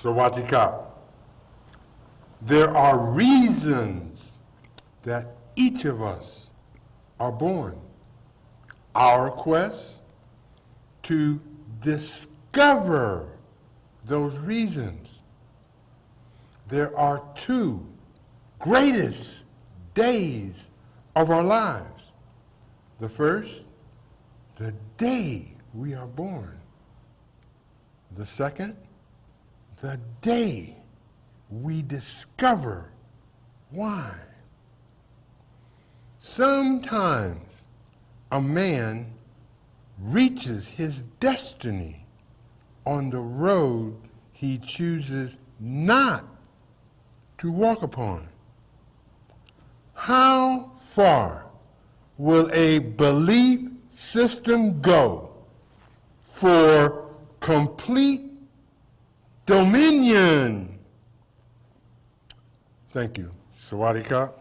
Sawatika. There are reasons that each of us are born. Our quest to discover those reasons. There are two greatest days of our lives. The first, the day we are born. The second, the day we discover why. Sometimes a man reaches his destiny on the road he chooses not to walk upon. How far will a belief system go for complete dominion? Thank you. Sawadika.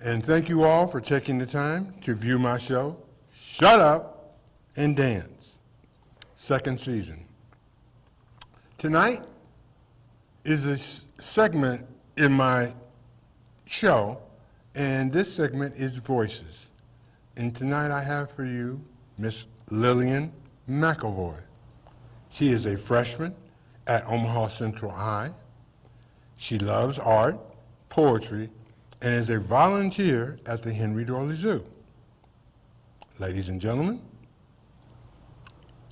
And thank you all for taking the time to view my show, Shut Up and Dance, second season. Tonight is a segment in my show, and this segment is Voices. And tonight I have for you Miss Lillian McElvoy. She is a freshman at Omaha Central High. She loves art, poetry, and is a volunteer at the Henry Doorly Zoo. Ladies and gentlemen,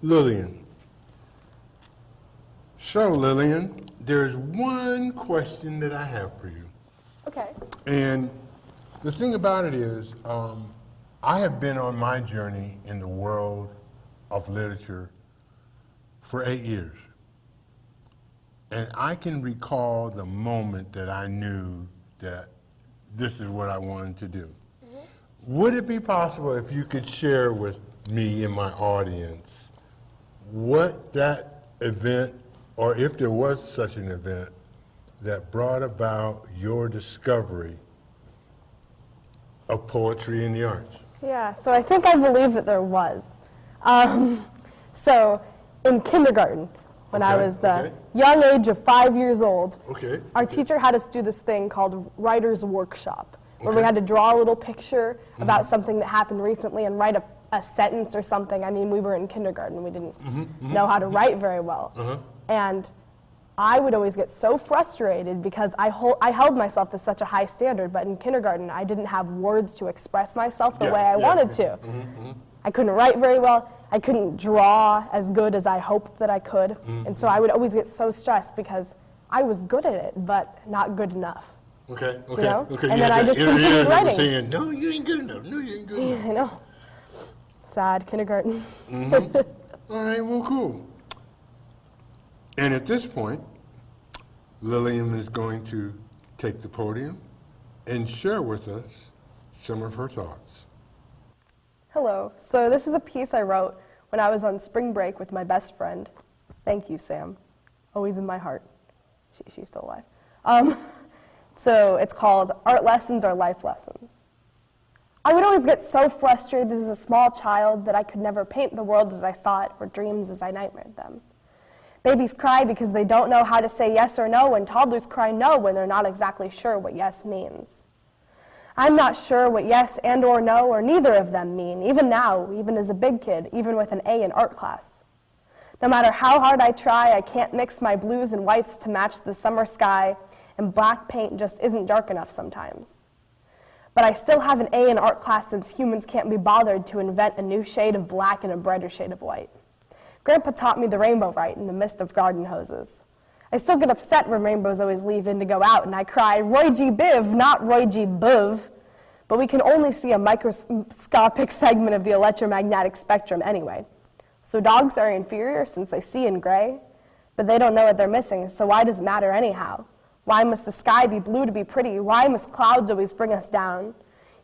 Lillian. So, Lillian, there's one question that I have for you. Okay. And the thing about it is, I have been on my journey in the world of literature for 8 years. And I can recall the moment that I knew that this is what I wanted to do. Mm-hmm. Would it be possible if you could share with me and my audience what that event, or if there was such an event, that brought about your discovery of poetry and the arts? Yeah, so I think I believe that there was. So in kindergarten, when I was the young age of 5 years old, our teacher had us do this thing called Writer's Workshop, where we had to draw a little picture about something that happened recently and write a sentence or something. I mean, we were in kindergarten. We didn't know how to write very well. And I would always get so frustrated because I held myself to such a high standard, but in kindergarten, I didn't have words to express myself the way I wanted to. I couldn't write very well. I couldn't draw as good as I hoped that I could. And so I would always get so stressed because I was good at it, but not good enough. Okay. You know? And then I just continued writing. Saying, no, you ain't good enough. No, you ain't good enough. I know. Sad kindergarten. All right, well, cool. And at this point, Lillian is going to take the podium and share with us some of her thoughts. Hello. So this is a piece I wrote when I was on spring break with my best friend. Thank you, Sam. Always in my heart. She's still alive. So it's called Art Lessons Are Life Lessons. I would always get so frustrated as a small child that I could never paint the world as I saw it or dreams as I nightmared them. Babies cry because they don't know how to say yes or no, and toddlers cry no when they're not exactly sure what yes means. I'm not sure what yes and or no or neither of them mean, even now, even as a big kid, even with an A in art class. No matter how hard I try, I can't mix my blues and whites to match the summer sky, and black paint just isn't dark enough sometimes. But I still have an A in art class since humans can't be bothered to invent a new shade of black and a brighter shade of white. Grandpa taught me the rainbow right in the midst of garden hoses. I still get upset when rainbows always leave in to go out, and I cry, Roy G. Biv, not Roy G. Buv. But we can only see a microscopic segment of the electromagnetic spectrum anyway. So dogs are inferior since they see in gray, but they don't know what they're missing, so why does it matter anyhow? Why must the sky be blue to be pretty? Why must clouds always bring us down?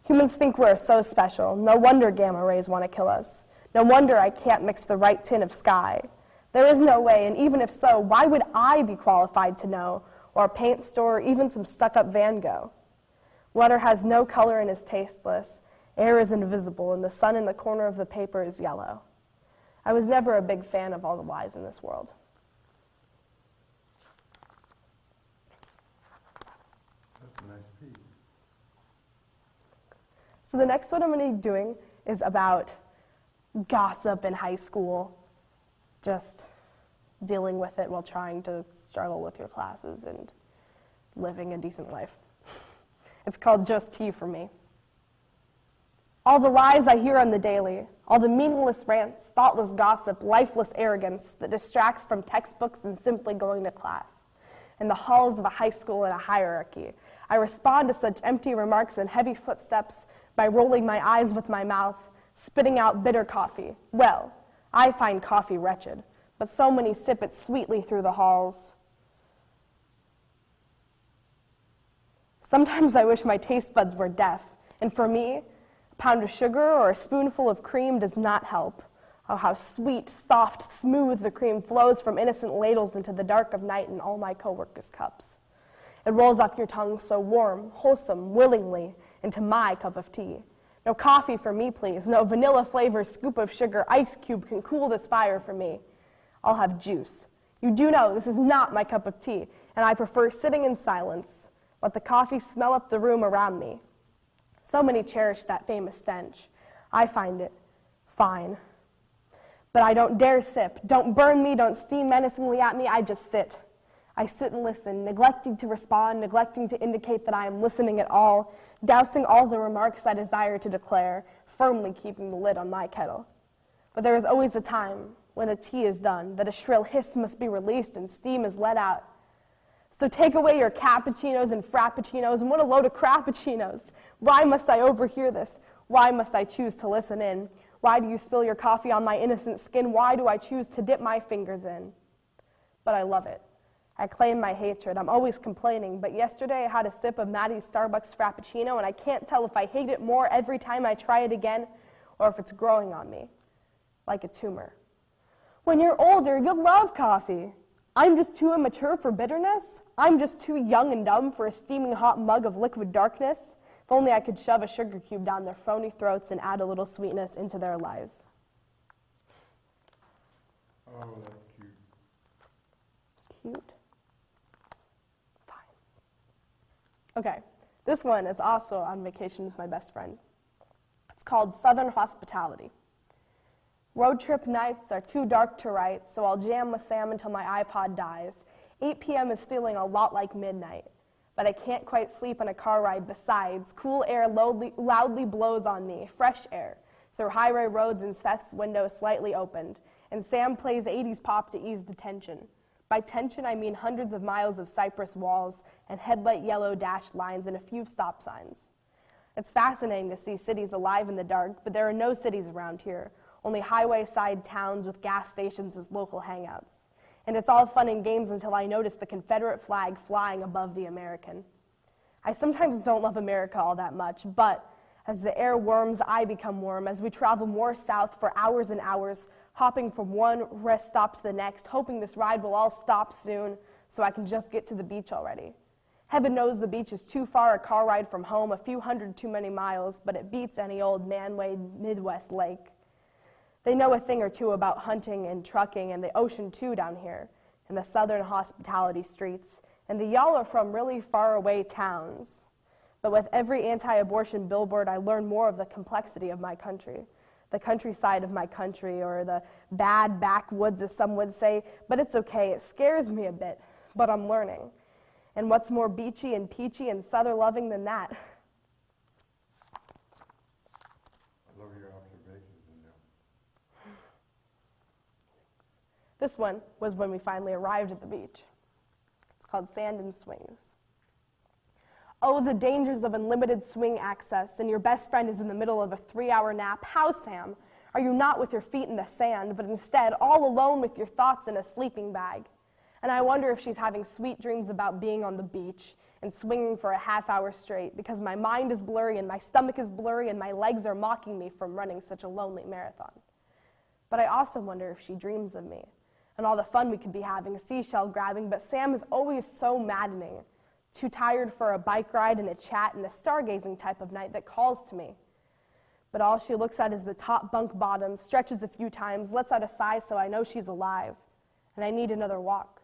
Humans think we're so special. No wonder gamma rays want to kill us. No wonder I can't mix the right tint of sky. There is no way, and even if so, why would I be qualified to know, or a paint store, or even some stuck-up Van Gogh? Water has no color and is tasteless. Air is invisible, and the sun in the corner of the paper is yellow. I was never a big fan of all the lies in this world. So the next one I'm going to be doing is about gossip in high school, just dealing with it while trying to struggle with your classes and living a decent life. It's called Just Tea for me. All the lies I hear on the daily, all the meaningless rants, thoughtless gossip, lifeless arrogance that distracts from textbooks and simply going to class. In the halls of a high school in a hierarchy, I respond to such empty remarks and heavy footsteps by rolling my eyes with my mouth, spitting out bitter coffee. Well, I find coffee wretched, but so many sip it sweetly through the halls. Sometimes I wish my taste buds were deaf, and for me, a pound of sugar or a spoonful of cream does not help. Oh, how sweet, soft, smooth the cream flows from innocent ladles into the dark of night in all my coworkers' cups. It rolls off your tongue so warm, wholesome, willingly, into my cup of tea. No coffee for me, please. No vanilla flavor scoop of sugar ice cube can cool this fire for me. I'll have juice. You do know this is not my cup of tea, and I prefer sitting in silence. Let the coffee smell up the room around me. So many cherish that famous stench. I find it fine. But I don't dare sip. Don't burn me, don't steam menacingly at me, I just sit. I sit and listen, neglecting to respond, neglecting to indicate that I am listening at all, dousing all the remarks I desire to declare, firmly keeping the lid on my kettle. But there is always a time when the tea is done, that a shrill hiss must be released and steam is let out. So take away your cappuccinos and frappuccinos, and what a load of crappuccinos. Why must I overhear this? Why must I choose to listen in? Why do you spill your coffee on my innocent skin? Why do I choose to dip my fingers in? But I love it. I claim my hatred. I'm always complaining, but yesterday I had a sip of Maddie's Starbucks Frappuccino, and I can't tell if I hate it more every time I try it again, or if it's growing on me, like a tumor. When you're older, you'll love coffee. I'm just too immature for bitterness. I'm just too young and dumb for a steaming hot mug of liquid darkness. If only I could shove a sugar cube down their phony throats and add a little sweetness into their lives. Oh, that's cute. Cute? Fine. Okay, this one is also on vacation with my best friend. It's called Southern Hospitality. Road trip nights are too dark to write, so I'll jam with Sam until my iPod dies. 8 p.m. is feeling a lot like midnight, but I can't quite sleep on a car ride besides. Cool air loudly blows on me, fresh air, through highway roads and Seth's window slightly opened, and Sam plays 80s pop to ease the tension. By tension, I mean hundreds of miles of cypress walls and headlight yellow dashed lines and a few stop signs. It's fascinating to see cities alive in the dark, but there are no cities around here. Only highway-side towns with gas stations as local hangouts. And it's all fun and games until I notice the Confederate flag flying above the American. I sometimes don't love America all that much, but as the air warms, I become warm. As we travel more south for hours and hours, hopping from one rest stop to the next, hoping this ride will all stop soon so I can just get to the beach already. Heaven knows the beach is too far a car ride from home, a few hundred too many miles, but it beats any old man-made Midwest lake. They know a thing or two about hunting and trucking and the ocean too down here, in the Southern Hospitality streets, and the y'all are from really far away towns. But with every anti-abortion billboard, I learn more of the complexity of my country, the countryside of my country, or the bad backwoods, as some would say, but it's okay, it scares me a bit, but I'm learning. And what's more beachy and peachy and Southern loving than that? I love your observations in there. This one was when we finally arrived at the beach. It's called Sand and Swings. Oh, the dangers of unlimited swing access, and your best friend is in the middle of a 3-hour nap. How, Sam, are you not with your feet in the sand, but instead all alone with your thoughts in a sleeping bag? And I wonder if she's having sweet dreams about being on the beach and swinging for a half-hour straight, because my mind is blurry and my stomach is blurry and my legs are mocking me from running such a lonely marathon. But I also wonder if she dreams of me and all the fun we could be having, seashell grabbing, but Sam is always so maddening, too tired for a bike ride and a chat and a stargazing type of night that calls to me. But all she looks at is the top bunk bottom, stretches a few times, lets out a sigh so I know she's alive, and I need another walk.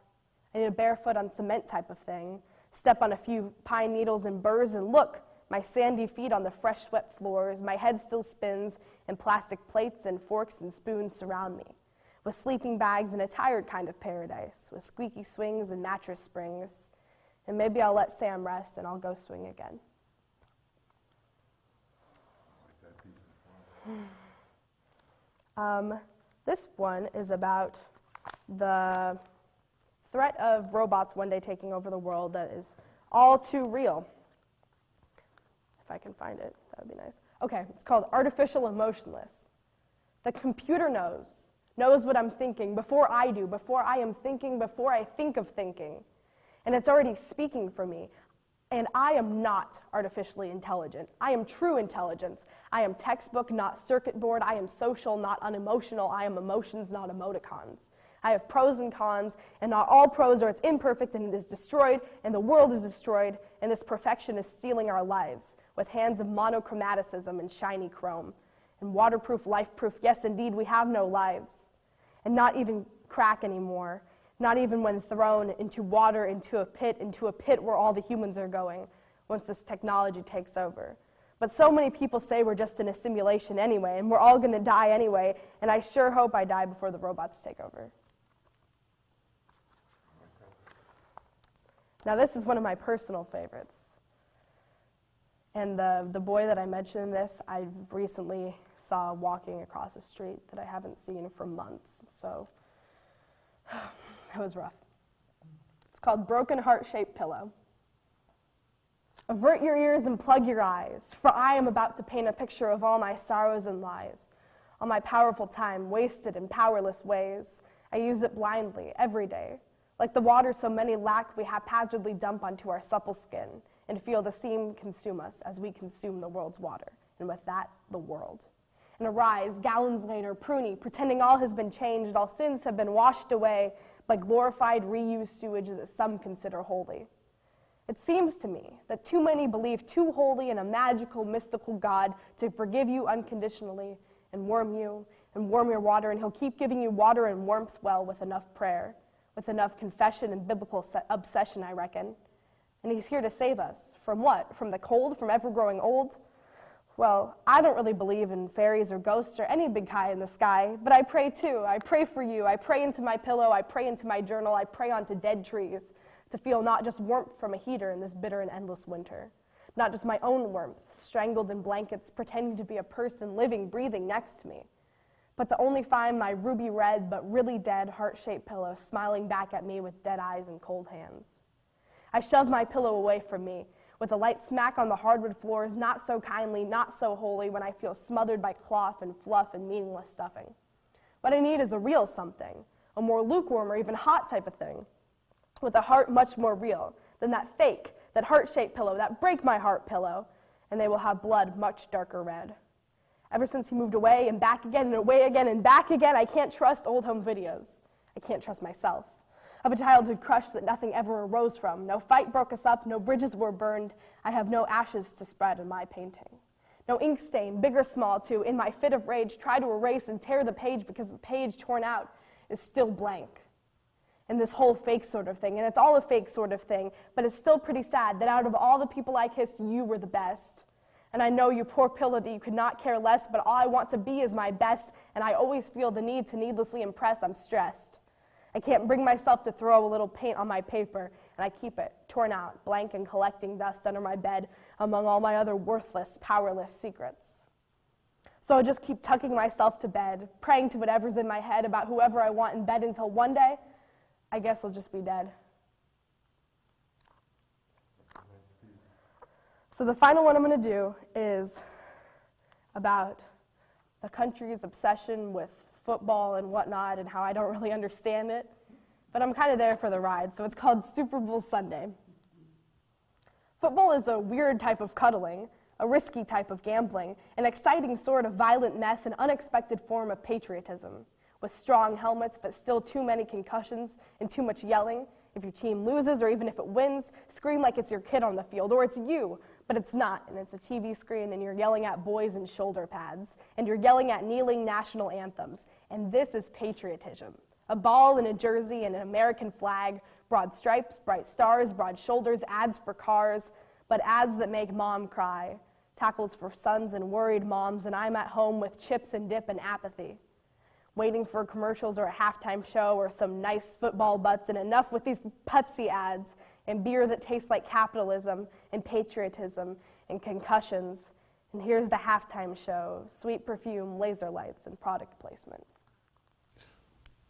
I need a barefoot on cement type of thing, step on a few pine needles and burrs, and look, my sandy feet on the fresh swept floors, my head still spins, and plastic plates and forks and spoons surround me, with sleeping bags and a tired kind of paradise, with squeaky swings and mattress springs. And maybe I'll let Sam rest and I'll go swing again. This one is about the threat of robots one day taking over the world that is all too real. If I can find it, that would be nice. Okay, it's called Artificial Emotionless. The computer knows what I'm thinking before I do, before I am thinking, before I think of thinking. And it's already speaking for me. And I am not artificially intelligent. I am true intelligence. I am textbook, not circuit board. I am social, not unemotional. I am emotions, not emoticons. I have pros and cons, and not all pros are it's imperfect and it is destroyed, and the world is destroyed, and this perfection is stealing our lives with hands of monochromaticism and shiny chrome. And waterproof, life-proof, yes, indeed, we have no lives. And not even crack anymore. Not even when thrown into water, into a pit where all the humans are going once this technology takes over. But so many people say we're just in a simulation anyway, and we're all going to die anyway, and I sure hope I die before the robots take over. Now this is one of my personal favorites. And the boy that I mentioned in this, I recently saw walking across the street that I haven't seen for months, so it was rough. It's called Broken Heart-Shaped Pillow. Avert your ears and plug your eyes, for I am about to paint a picture of all my sorrows and lies, all my powerful time wasted in powerless ways. I use it blindly, every day. Like the water so many lack, we haphazardly dump onto our supple skin and feel the seam consume us as we consume the world's water, and with that, the world. And arise, gallons later, pruny, pretending all has been changed, all sins have been washed away by glorified reused sewage that some consider holy. It seems to me that too many believe too holy in a magical, mystical God to forgive you unconditionally and warm your water, and he'll keep giving you water and warmth, well, with enough prayer, with enough confession and biblical obsession, I reckon. And he's here to save us. From what? From the cold? From ever growing old? Well, I don't really believe in fairies or ghosts or any big guy in the sky, but I pray too. I pray for you. I pray into my pillow. I pray into my journal. I pray onto dead trees to feel not just warmth from a heater in this bitter and endless winter, not just my own warmth, strangled in blankets, pretending to be a person living, breathing next to me, but to only find my ruby red but really dead heart-shaped pillow smiling back at me with dead eyes and cold hands. I shoved my pillow away from me, with a light smack on the hardwood floors, not so kindly, not so holy, when I feel smothered by cloth and fluff and meaningless stuffing. What I need is a real something, a more lukewarm or even hot type of thing, with a heart much more real than that fake, that heart-shaped pillow, that break-my-heart pillow, and they will have blood much darker red. Ever since he moved away and back again and away again and back again, I can't trust old home videos. I can't trust myself. Of a childhood crush that nothing ever arose from. No fight broke us up, no bridges were burned. I have no ashes to spread in my painting. No ink stain, big or small, to, in my fit of rage, try to erase and tear the page because the page torn out is still blank. And this whole fake sort of thing, and it's all a fake sort of thing, but it's still pretty sad that out of all the people I kissed, you were the best. And I know, you poor pillow, that you could not care less, but all I want to be is my best, and I always feel the need to needlessly impress. I'm stressed. I can't bring myself to throw a little paint on my paper, and I keep it torn out, blank and collecting dust under my bed among all my other worthless, powerless secrets. So I'll just keep tucking myself to bed, praying to whatever's in my head about whoever I want in bed until one day, I guess I'll just be dead. So the final one I'm going to do is about the country's obsession with football and whatnot and how I don't really understand it, but I'm kind of there for the ride, so it's called Super Bowl Sunday. Football is a weird type of cuddling, a risky type of gambling, an exciting sort of violent mess, an unexpected form of patriotism, with strong helmets but still too many concussions and too much yelling. If your team loses or even if it wins, scream like it's your kid on the field, or it's you, but it's not, and it's a TV screen, and you're yelling at boys in shoulder pads, and you're yelling at kneeling national anthems, and this is patriotism. A ball and a jersey and an American flag, broad stripes, bright stars, broad shoulders, ads for cars, but ads that make mom cry, tackles for sons and worried moms, and I'm at home with chips and dip and apathy, waiting for commercials or a halftime show or some nice football butts, and enough with these Pepsi ads and beer that tastes like capitalism and patriotism and concussions. And here's the halftime show, sweet perfume, laser lights, and product placement.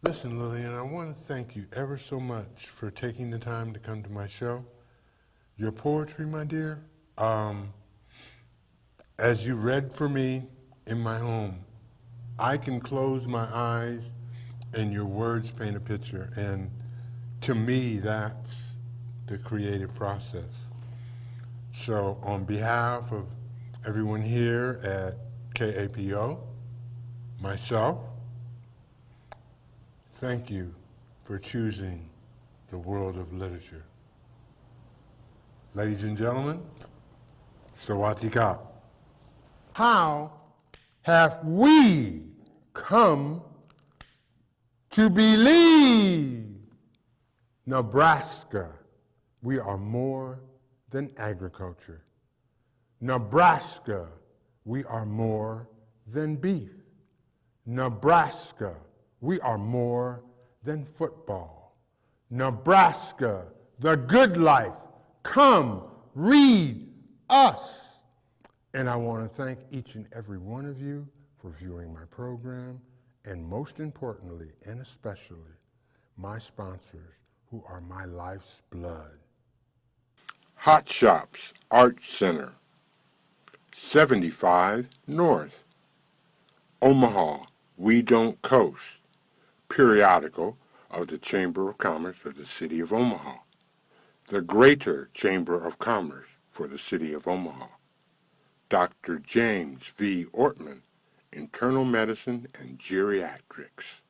Listen, Lillian, I want to thank you ever so much for taking the time to come to my show. Your poetry, my dear, as you read for me in my home, I can close my eyes and your words paint a picture. And to me, that's the creative process. So on behalf of everyone here at KAPO, myself, thank you for choosing the world of literature. Ladies and gentlemen, Sawatika. How have we come to believe? Nebraska, we are more than agriculture. Nebraska, we are more than beef. Nebraska, we are more than football. Nebraska, the good life. Come, read us. And I want to thank each and every one of you for viewing my program, and most importantly and especially, my sponsors, who are my life's blood. Hot Shops Art Center, 75 North. Omaha, We Don't Coast, periodical of the Chamber of Commerce of the City of Omaha. The Greater Chamber of Commerce for the City of Omaha. Dr. James V. Ortman, Internal Medicine and Geriatrics.